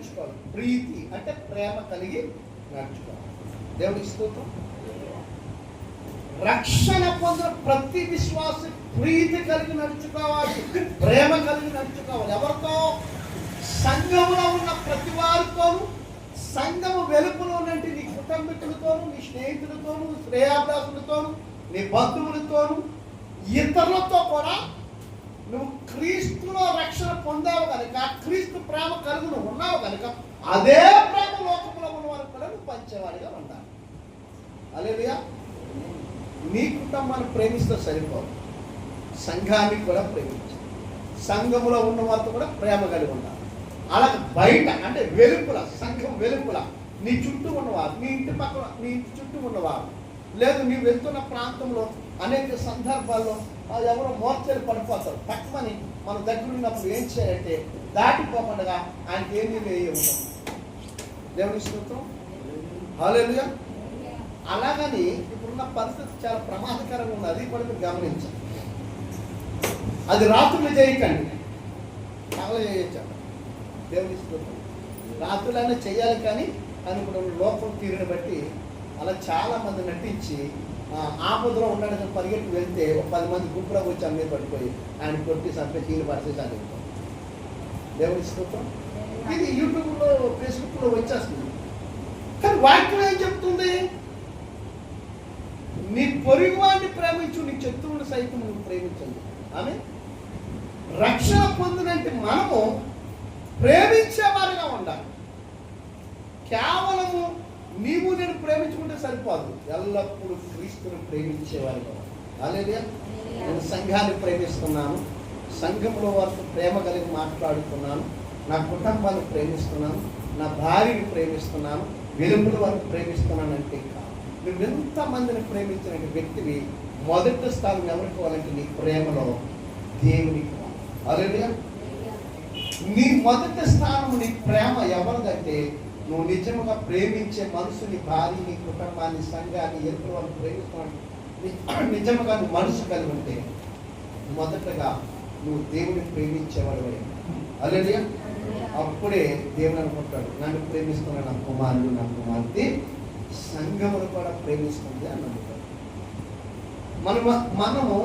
నడుచుకోవాలి. ప్రీతి అంటే ప్రేమ కలిగి నడుచుకోవాలి. దేవుడికి స్తోత్రం. రక్షణ పొందిన ప్రతి విశ్వాసి ప్రీతి కలిగి నడుచుకోవాలి, ప్రేమ కలిగి నడుచుకోవాలి. ఎవరితో? సంఘములో ఉన్న ప్రతి వారితోనూ, సంఘము వెలుపులో ఉన్నట్టు నీ కుటుంబీకులతోనూ, నీ స్నేహితులతోనూ, శ్రేయాభ్యాసులతోనూ, నీ బంధువులతోనూ, ఇతరులతో కూడా నువ్వు క్రీస్తులో రక్షణ పొందావు కనుక, క్రీస్తు ప్రేమ కలిగి నువ్వు ఉన్నావు కనుక అదే ప్రేమ లోకంలో ఉన్న వారికి కూడా నువ్వు పంచేవాడిగా ఉండాలి. హల్లెలూయా. నీ కుటుంబాన్ని ప్రేమిస్తే సరిపోదు, సంఘాన్ని కూడా ప్రేమించాలి. సంఘములో ఉన్న వారితో కూడా ప్రేమ కలిగి ఉండాలి. అలాగే బయట అంటే వెలుపుల, సంఘం వెలుపుల నీ చుట్టూ ఉన్నవారు, నీ ఇంటి పక్కన, నీ ఇంటి చుట్టూ ఉన్నవారు, లేదు నీవు వెళ్తున్న ప్రాంతంలో అనేక సందర్భాల్లో ఎవరో మోర్చలు పడిపోతారు. తక్కువని మన దగ్గర ఉన్నప్పుడు ఏం చేయాలంటే దాటిపోకుండా ఆయనకి ఏమీ ఉండవు. దేవుని స్తోత్రం. హల్లెలూయా. అలాగని ఇప్పుడున్న పరిస్థితి చాలా ప్రమాదకరంగా ఉంది. అది కూడా మీరు గమనించాలి. అది రాత్రులు చేయకండి, పగలు చేయొచ్చు. దేవుని స్తోత్రం. రాత్రులైనా చేయాలి కానీ ఇప్పుడు లోపల తీరుని బట్టి అలా చాలా మంది నటించి ఆపదలో ఉండడానికి పరిగెత్తి వెళ్తే ఒక 10 మంది గుంపులో వచ్చి అమ్మే పడిపోయి ఆయన కొట్టి చంపేసి ఈయన పరిస్థితి చదివిపోతాం. దేవుని స్తోత్రం. ఇది యూట్యూబ్లో, ఫేస్బుక్లో వచ్చేస్తుంది. కానీ వాక్యం ఏం చెప్తుంది? నీ పొరుగు వాడిని ప్రేమించు, నీ శత్రువుని సైతం నువ్వు ప్రేమించండి. ఆమె రక్షణ పొందినంటే మనము ప్రేమించేవారిగా ఉండాలి. కేవలము నీవు నేను ప్రేమించుకుంటే సరిపోదు, ఎల్లప్పుడూ క్రీస్తుని ప్రేమించేవారిగా ఉండాలి. హల్లెలూయా. నేను సంఘాన్ని ప్రేమిస్తున్నాను, సంఘంలో వారితో ప్రేమ కలిగి మాట్లాడుతున్నాను, నా కుటుంబాన్ని ప్రేమిస్తున్నాను, నా భార్యని ప్రేమిస్తున్నాను, వెలుపుల వారిని ప్రేమిస్తున్నాను అంటే నువ్వు ఎంతమందిని ప్రేమించిన వ్యక్తివి మొదటి స్థానం ఎవరికి కావాలంటే నీ ప్రేమలో దేవునికి. హల్లెలూయా. నీ మొదటి స్థానం నీ ప్రేమ ఎవరిదంటే నువ్వు నిజంగా ప్రేమించే మనసు, నీ భార్య, నీ కుటుంబాన్ని, సంఘాన్ని, ఎరుపుల వారిని ప్రేమిస్తున్నాను నిజంగా నువ్వు మనసు కలిగి ఉంటే మొదటగా నువ్వు దేవుని ప్రేమించేవాడు. హల్లెలూయా. అప్పుడే దేవుడు అనుకుంటాడు, నన్ను ప్రేమిస్తున్న నా కుమారుడు, నా కుమార్తె సంఘమును కూడా ప్రేమిస్తుంది అని అనుకుంటాడు. మనము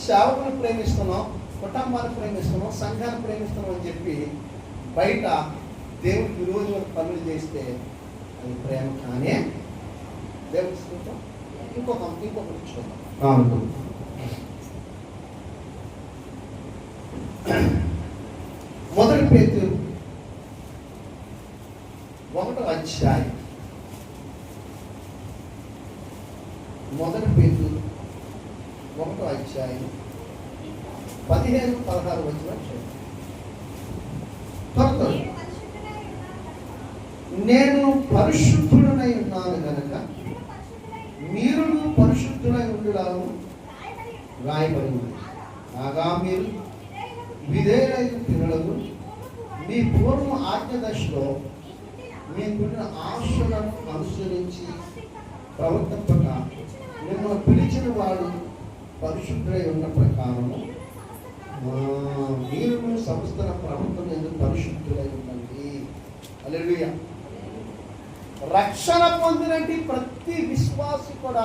సేవకుని ప్రేమిస్తున్నాం, కుటుంబాన్ని ప్రేమిస్తున్నాం, సంఘాన్ని ప్రేమిస్తున్నాం అని చెప్పి బయట దేవుడికి విరోధి పనులు చేస్తే అది ప్రేమ కానీ దేవుడి చూద్దాం. ఇంకొకటి చూద్దాం. మొదటి పేతురు 1వ అధ్యాయం, మొదటి పేతురు 1వ అధ్యాయం 15-16 వచ్చిన త్వరతో నేను పరిశుద్ధుడనై ఉన్నాను కనుక మీరు పరిశుద్ధులై ఉండులాను రాయబడి ఉంది. కాగా మీరు విధేయులై తినడము మీ పూర్వ ఆజ్ఞ దశలో మీకున్న ఆశలను అనుసరించి ప్రవర్తింపక మిమ్మల్ని పిలిచిన వాడు పరిశుద్ధులై ఉన్న ప్రకారము మీరు సంస్థల ప్రవర్తన ఎందుకు పరిశుద్ధులై ఉండండి. హల్లెలూయా. రక్షణ పొందినట్టు ప్రతి విశ్వాసి కూడా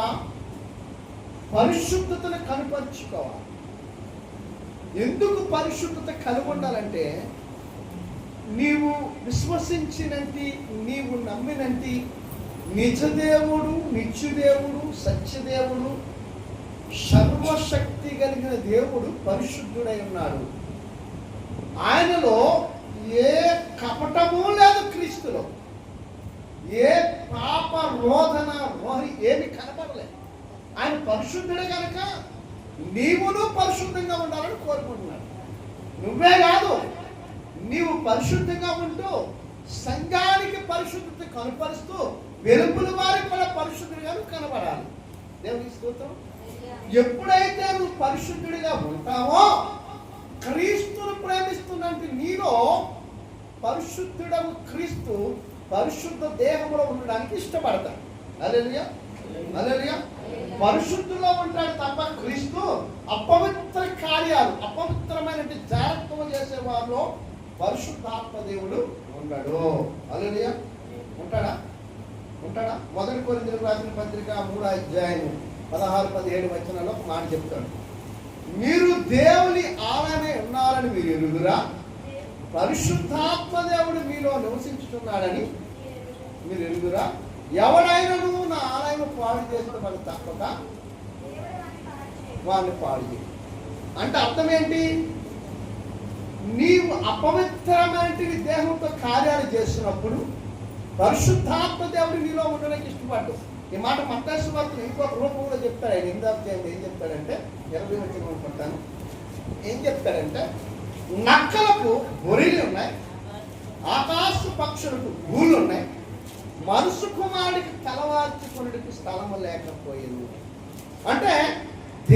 పరిశుద్ధతను కనపరుచుకోవాలి. ఎందుకు పరిశుద్ధత కలిగి ఉండాలంటే నీవు విశ్వసించినట్టి, నీవు నమ్మినట్టి నిజదేవుడు, నిత్యుదేవుడు, సత్యదేవుడు, సర్వశక్తి కలిగిన దేవుడు పరిశుద్ధుడై ఉన్నాడు. ఆయనలో ఏ కపటము లేదు. క్రీస్తులో ఏ పాప రోధన ఏమి కనపడలేదు. ఆయన పరిశుద్ధుడే కనుక నీవును పరిశుద్ధంగా ఉండాలని కోరుకుంటున్నాడు. నువ్వే కాదు, నీవు పరిశుద్ధంగా ఉంటూ సంఘానికి పరిశుద్ధత కనపరుస్తూ వెలుపుల వారికి కూడా పరిశుద్ధుడిగా కనబడాలి. దేవునికి స్తోత్రం. ఎప్పుడైతే నువ్వు పరిశుద్ధుడిగా ఉంటావో క్రీస్తును ప్రేమిస్తున్నట్టు నీలో పరిశుద్ధుడవు క్రీస్తు పరిశుద్ధ దేహంలో ఉండడానికి ఇష్టపడతాడు. హల్లెలూయా. హల్లెలూయా. పరిశుద్ధులో ఉంటాడు తప్ప క్రీస్తు అపవిత్ర కార్యాలు, అపవిత్రమైన జాగ్రత్తలు చేసే వారిలో పరిశుద్ధాత్మ దేవుడు ఉండడు. హల్లెలూయా. ఉంటాడా? మొదటి కొరింథీయులకు రాసిన పత్రిక 3వ అధ్యాయం 16-17 వచనాల్లో ఒక మాట చెప్తాడు. మీరు దేవుని ఆలయమై ఉన్నారని మీరు ఎరుగురా, పరిశుద్ధాత్మ దేవుడు మీలో నివసించుతున్నాడని మీరు ఎరుగురా. ఎవడైనను నా ఆలయం పాడు చేసిన వాడు తప్పక వాడిని పాడు చేయి. అంటే అర్థం ఏంటి? నీవు అపవిత్రమైన దేహంతో కార్యాలు చేస్తున్నప్పుడు పరిశుద్ధాత్మ దేవుడు నీలో ఉండడానికి ఇష్టపడ్డు. ఈ మాట మత్తయి సువార్తలో ఇంకొక రూపంలో చెప్తాడు. ఆయన ఏం చెప్తాడంటే 20 వచనం అనుకుంటాను. ఏం చెప్తాడంటే, నక్కలకు గొర్రెలు ఉన్నాయి, ఆకాశ పక్షులకు గూళ్ళు ఉన్నాయి, మనుషు కుమారుడికి తలవార్చుకునేటికి స్థలము లేకపోయింది. అంటే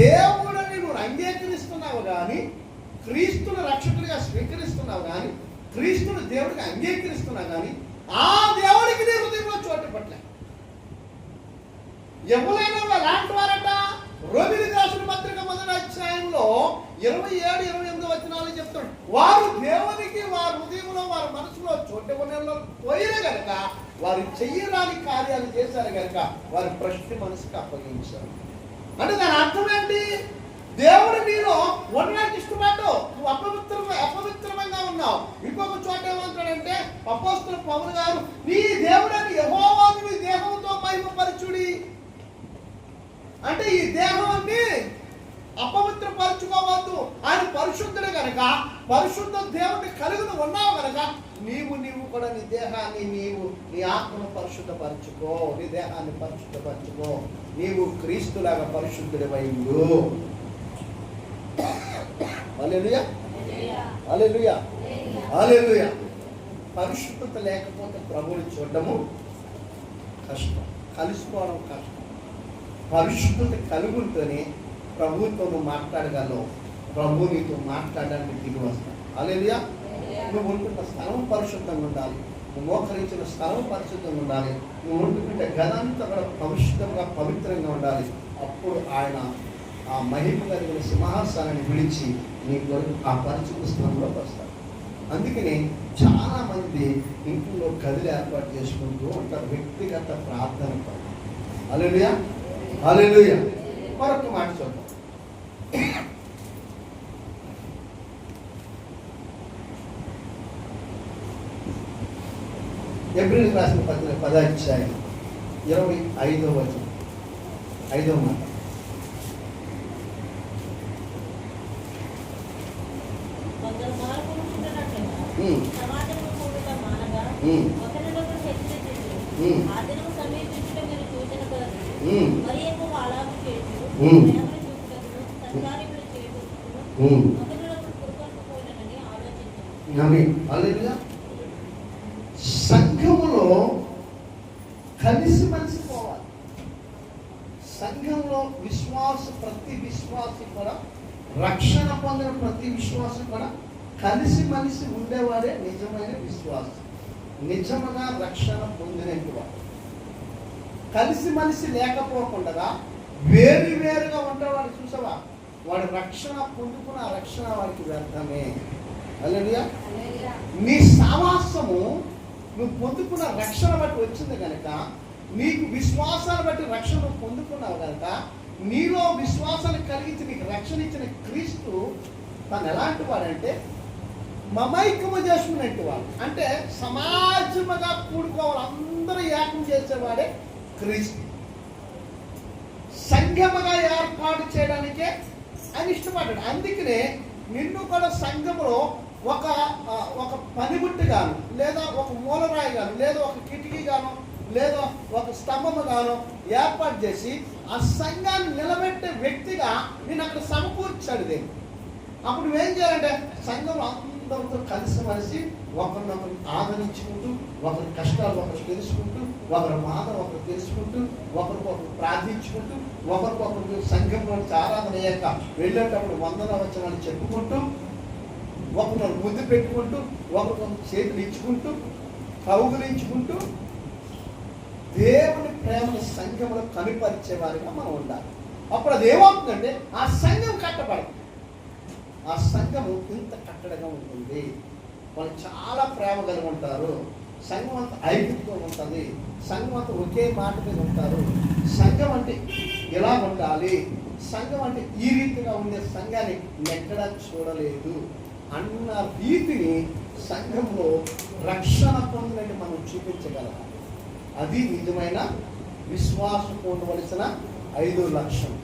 దేవుడిని నువ్వు అంగీకరిస్తున్నావు కానీ, క్రీస్తుని రక్షకుడిగా స్వీకరిస్తున్నావు కానీ, క్రీస్తుని దేవుడికి అంగీకరిస్తున్నావు కానీ ఆ దేవుడికి నీ హృదయంలో చోటు పట్ల ఎవరైనా అలాంటి వారట. రోమిలికి రాసిన పత్రిక 1వ అధ్యాయంలో 27-28 వచనాలు చెప్తాడు. వారు దేవునికి వారి హృదయంలో వారి మనసులో చోటు పోయిన కనుక, వారు చెయ్యరాని కార్యాలు చేశారు కనుక వారి ప్రశ్న మనసుకు అప్పగించారు. అంటే దాని అర్థం ఏంటి? దేవుడు నీలో ఉండడానికి ఇష్టపడ్డు, నువ్వు అపవిత్రమంగా ఉన్నావు. ఇంకొక చోట ఏమంటాడంటే అపోస్తలుడు పౌలు గారు, నీ దేవుడని యెహోవాను నీ దేహంతో మహిమపరచుడి. అంటే ఈ దేహాన్ని అపవిత్రపరచుకోవద్దు. ఆయన పరిశుద్ధుడు కనుక, పరిశుద్ధ దేవుడిని కలిగి ఉన్నావు కనుక నీవు కూడా నీ దేహాన్ని, నీ ఆత్మను పరిశుద్ధపరచుకో, నీ దేహాన్ని పరిశుద్ధపరచుకో. నీవు క్రీస్తులాగా పరిశుద్ధుడివై ఉండు. హల్లెలూయా, హల్లెలూయా, హల్లెలూయా. పరిశుద్ధత లేకపోతే ప్రభువుని చూడడము కష్టం, కలుసుకోవడం కష్టం. పరిశుద్ధత కలుగుంటేనే ప్రభువుతో నువ్వు మాట్లాడగలవు, ప్రభు నీతో మాట్లాడడానికి దిగి వస్తాడు. హల్లెలూయా. నువ్వు ఉంటున్న స్థలం పరిశుద్ధంగా ఉండాలి, నువ్వు మోకరించిన స్థలం పరిశుద్ధంగా ఉండాలి, నువ్వు ఉంటుకుంటే గదంతా కూడా పరిశుద్ధంగా పవిత్రంగా ఉండాలి. అప్పుడు ఆయన ఆ మహిమ కలిగిన సింహాసనాన్ని విడిచి నీ కొరకు ఆ పరిశుద్ధ స్థలంలోకి వస్తాడు. అందుకని చాలా మంది ఇంట్లో గదులు ఏర్పాటు చేసుకుంటూ ఉంటారు, వ్యక్తిగత ప్రార్థన. హల్లెలూయా, హల్లెలూయా. మరొక మాట చూద్దాం. ఎబ్రిల్ రాసిన పత్రిక 10వ అధ్యాయం 25వ వచనం, 5వ మాట. సంఘములో కలిసి మనిషి పోవాలి. సంఘంలో ప్రతి విశ్వాసి కూడా, రక్షణ పొందిన ప్రతి విశ్వాసి కూడా కలిసి మనిషి ఉండేవాడే నిజమైన విశ్వాసం, నిజముగా రక్షణ పొందినట్టువాడు. కలిసి మనిషి లేకపోకుండా వేరుగా ఉండేవాడు చూసావా, వాడు రక్షణ పొందుకున్న ఆ రక్షణ వాడికి వ్యర్థమే. హల్లెలూయా. నీ సావాసము నువ్వు పొందుకున్న రక్షణ బట్టి వచ్చింది కనుక, నీకు విశ్వాసాన్ని బట్టి రక్షణ పొందుకున్నావు కనుక, నీలో విశ్వాసాన్ని కలిగించి నీకు రక్షణ ఇచ్చిన క్రీస్తు తను ఎలాంటి వాడంటే మమైక్యము చేసుకున్నట్టు వాడు. అంటే సమాజముగా కూడుకోవాలి, అందరూ ఏకం చేసేవాడే క్రీస్తు. సంఘముగా ఏర్పాటు చేయడానికే ఆయన ఇష్టపడ్డాడు. అందుకనే నిన్ను కూడా సంఘములో ఒక పనిముట్టు గాను, లేదా ఒక మూలరాయి గాను, లేదా ఒక కిటికీ గాను, లేదా ఒక స్తంభము గాను ఏర్పాటు చేసి ఆ సంఘాన్ని నిలబెట్టే వ్యక్తిగా నేను అక్కడ సమకూర్చాడు. దేని అప్పుడు నువ్వేం చేయాలంటే సంఘంలో అందరితో కలిసి మనిషి ఒకరినొకరు ఆదరించుకుంటూ, ఒకరి కష్టాలు ఒకరు తెలుసుకుంటూ, ఒకరి బాధ ఒకరు తెలుసుకుంటూ, ఒకరికొకరు ప్రార్థించుకుంటూ, ఒకరికొకరు సంఘంలో ఆరాధన అయ్యాక వెళ్ళేటప్పుడు వందన వచనాలు చెప్పుకుంటూ, ఒకరిని ముద్దు పెట్టుకుంటూ, ఒకరికొకరు చేతులు ఇచ్చుకుంటూ, కౌగులించుకుంటూ దేవుని ప్రేమను సంఘంలో కనిపరిచేవారిగా మనం ఉండాలి. అప్పుడు అది ఏమవుతుందంటే ఆ సంఘం కట్టబడదు, ఆ సంఘము ఇంత కట్టడగా ఉంటుంది. వాళ్ళు చాలా ప్రేమ కలిగి ఉంటారు. సంఘం అంతా ఐక్యతతో ఉంటుంది. సంఘం అంతా ఒకే మాట మీద ఉంటారు. సంఘం అంటే ఎలా ఉండాలి, సంఘం అంటే ఈ రీతిగా ఉండే సంఘాన్ని ఎక్కడా చూడలేదు అన్న రీతిని సంఘంలో రక్షణ పొందినట్టు మనం చూపించగలం. అది నిజమైన విశ్వాసం ఉండవలసిన 5 లక్షణం.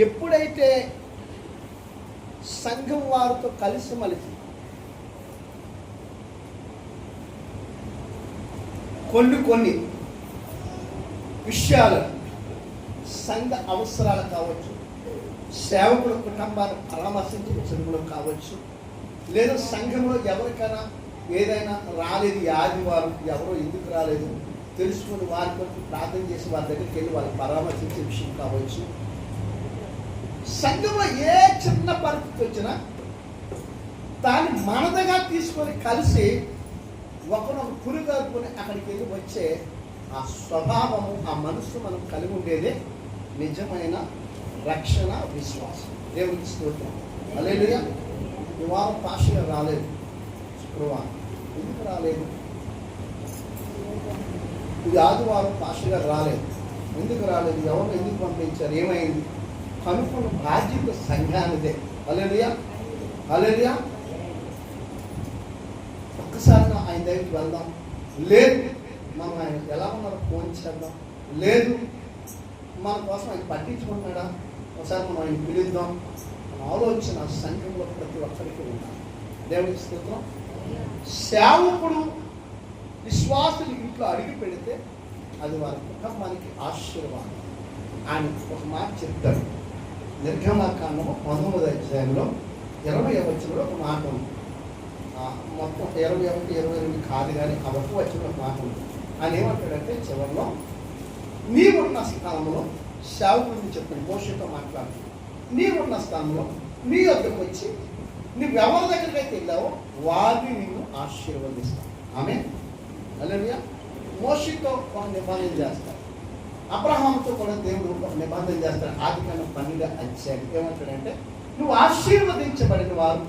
ఎప్పుడైతే సంఘం వారితో కలిసిమలిసి కొన్ని విషయాలు, సంఘ అవసరాలు కావచ్చు, సేవకుల కుటుంబాన్ని పరామర్శించడంలో కావచ్చు, లేదా సంఘంలో ఎవరికైనా ఏదైనా రాలేదు, ఈ ఆదివారం ఎవరో ఎందుకు రాలేదు తెలుసుకుని వారి కొరకు ప్రార్థన చేసి వారి దగ్గరికి వెళ్ళి వాళ్ళు పరామర్శించే విషయం కావచ్చు. సంఘంలో ఏ చిన్న పరిస్థితి వచ్చినా దాన్ని మనదగా తీసుకొని కలిసి ఒకరొకరు పురుగలుపుకొని అక్కడికి వెళ్ళి వచ్చే ఆ స్వభావము, ఆ మనస్సు మనం కలిగి ఉండేదే నిజమైన రక్షణ విశ్వాసం. దేవుడికి స్తోత్రం. హల్లెలూయా. ఈ వారం పాస్టర్ రాలేదు, శుక్రవారం ఎందుకు రాలేదు? ఇది ఆదివారం పాస్టర్ గారు రాలేదు, ఎందుకు రాలేదు? ఎవరు ఎందుకు పంపించారు? ఏమైంది? కనుక్కున్న బాధ్యత సంఘానిదే. హల్లెలూయా, హల్లెలూయా. ఒక్కసారి ఆయన దగ్గరికి వెళ్దాం. లేదు, మనం ఆయన ఎలా ఉన్నారో ఫోన్ చేద్దాం. లేదు, మన కోసం ఆయన పట్టించుకుంటున్నాడా, ఒకసారి మనం ఆయన పిలుద్దాం. మన ఆలోచన సంఘంలో ప్రతి ఒక్కరికి ఉండాలి. దేవుడికి స్తోత్రం. సేవకుడు విశ్వాసులు ఇంట్లో అడిగి పెడితే అది వారి కుటుంబానికి ఆశీర్వాదం. ఆయన ఒక మాట చెప్తాడు. నిర్గమకాండము 19వ అధ్యాయంలో 20వ వచనంలో ఒక మాట ఉంది. మొత్తం 21, 22 కాదు కానీ ఆ ఒక్క వచనంలో ఒక మాట ఉంది. ఆయన ఏమంటాడంటే చివరిలో, నీవున్న స్థానంలో సేవకుడిని చెప్పండి, మోషేతో మాట్లాడుతుంది. నీవున్న స్థానంలో నీ వద్దకు వచ్చి నువ్వు ఎవరి దగ్గరికి అయితే వెళ్ళావో వారిని నిన్ను ఆశీర్వదిస్తావు. ఆమె హల్లెలూయా. మోషేతో ఒక నిబంధన చేస్తాడు, అబ్రహాముతో కూడా దేవుడు ఒక నిబంధన చేస్తాడు. ఆదికాండం 12వ అధ్యాయం ఏమంటాడంటే, నువ్వు ఆశీర్వదించబడిన వారు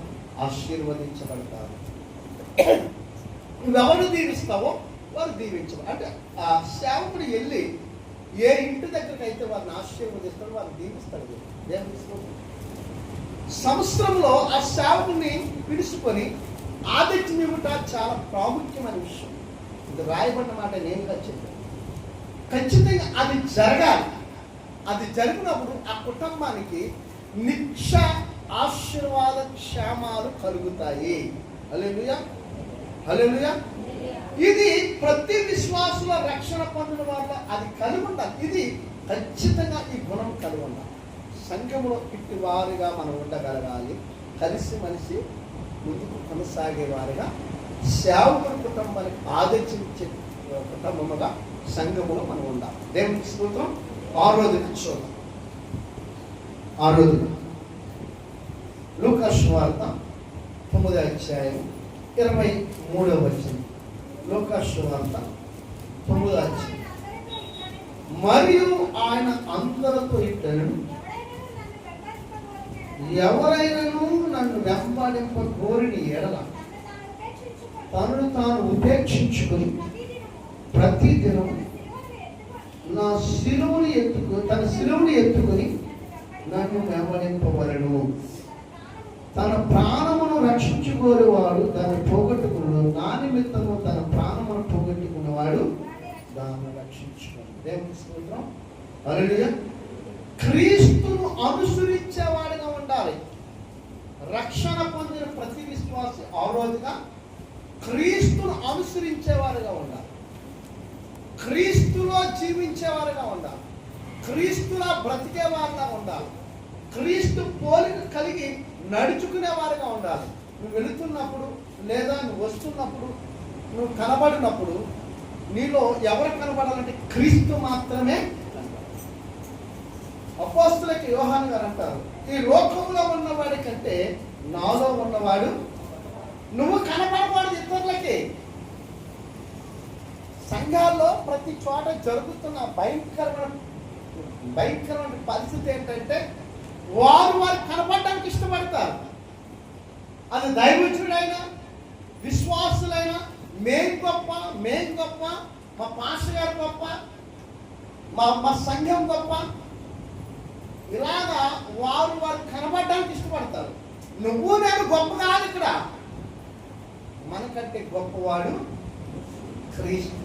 ఆశీర్వదించబడతారు, నువ్వెవరు దీవిస్తావో వారు దీవించబడి. అంటే ఆ సేవకుడు వెళ్ళి ఏ ఇంటి దగ్గరికి అయితే వారిని ఆశీర్వదిస్తాడో వారిని దీవిస్తాడు. దేవుడు సంవత్సరంలో ఆ సేవకుని పిలుచుకొని ఆదిత్యం ఇవ్వట చాలా ప్రాముఖ్యమైన విషయం. ఇది రాయబడిన మాట నేనుగా చెప్పాను. ఖచ్చితంగా అది జరగాలి. అది జరిగినప్పుడు ఆ కుటుంబానికి నిత్య ఆశీర్వాద క్షేమాలు కలుగుతాయి. హల్లెలూయా, హల్లెలూయా. ఇది ప్రతి విశ్వాసుల రక్షణ పొందిన వాళ్ళ అది కలిగి ఉండాలి. ఇది ఖచ్చితంగా ఈ గుణం కలిగి ఉండాలి. సంఘంలో ఇట్టి వారిగా మనం ఉండగలగాలి. కలిసిమలిసి ముందుకు కొనసాగే వారిగా, సేవకుల కుటుంబానికి ఆదర్శించే కుటుంబముగా సంఘములో మనం ఉండాలి. దేవునికి స్తోత్రం. 6వ చూద్దాం. 6వ లూకా సువార్త 9వ అధ్యాయం 23వ వచనం. లూకా సువార్త 9వ అధ్యాయం. మరియు ఆయన అందరితో ఇట్లను, ఎవరైనాను నన్ను వెంబడింప కోరిని ఎడల తనను తాను ఉపేక్షించుకుని ప్రతిదినం తన శిలువుని ఎత్తుకుని నన్ను వెంబడింపవలెను. తన ప్రాణమును రక్షించుకోలేవాడు దాన్ని పోగొట్టుకున్నాడు, నా నిమిత్తము తన ప్రాణమును పోగొట్టుకున్నవాడు దాన్ని రక్షించుకోడు. దేవుని స్తోత్రం. హల్లెలూయా. క్రీస్తును అనుసరించేవాడిగా ఉండాలి. రక్షణ పొందిన ప్రతి విశ్వాసి ఆ రోజుగా క్రీస్తును అనుసరించేవారుగా ఉండాలి. క్రీస్తులో జీవించేవారుగా ఉండాలి. క్రీస్తులా బ్రతికేవారుగా ఉండాలి. క్రీస్తు పోలిక కలిగి నడుచుకునేవారుగా ఉండాలి. నువ్వు వెళుతున్నప్పుడు లేదా నువ్వు వస్తున్నప్పుడు నువ్వు కనబడినప్పుడు నీలో ఎవరు కనబడాలంటే క్రీస్తు మాత్రమే. అపోస్తలులకి యోహాను గారు అంటారు, ఈ లోకంలో ఉన్నవాడి కంటే నాలో ఉన్నవాడు. నువ్వు కనపడకూడదు ఇతరులకి. సంఘాల్లో ప్రతి చోట జరుగుతున్న భయంకరమైన పరిస్థితి ఏంటంటే వారు కనపడడానికి ఇష్టపడతారు. అది దైవజనుడైనా విశ్వాసులైనా మేం గొప్ప మా పాస్టర్ గారు గొప్ప, మా సంఘం గొప్ప, ఇలాగా వారు కనబడడానికి ఇష్టపడతారు. నువ్వు నేను గొప్ప కాదు, ఇక్కడ మనకంటే గొప్పవాడు క్రీస్తు.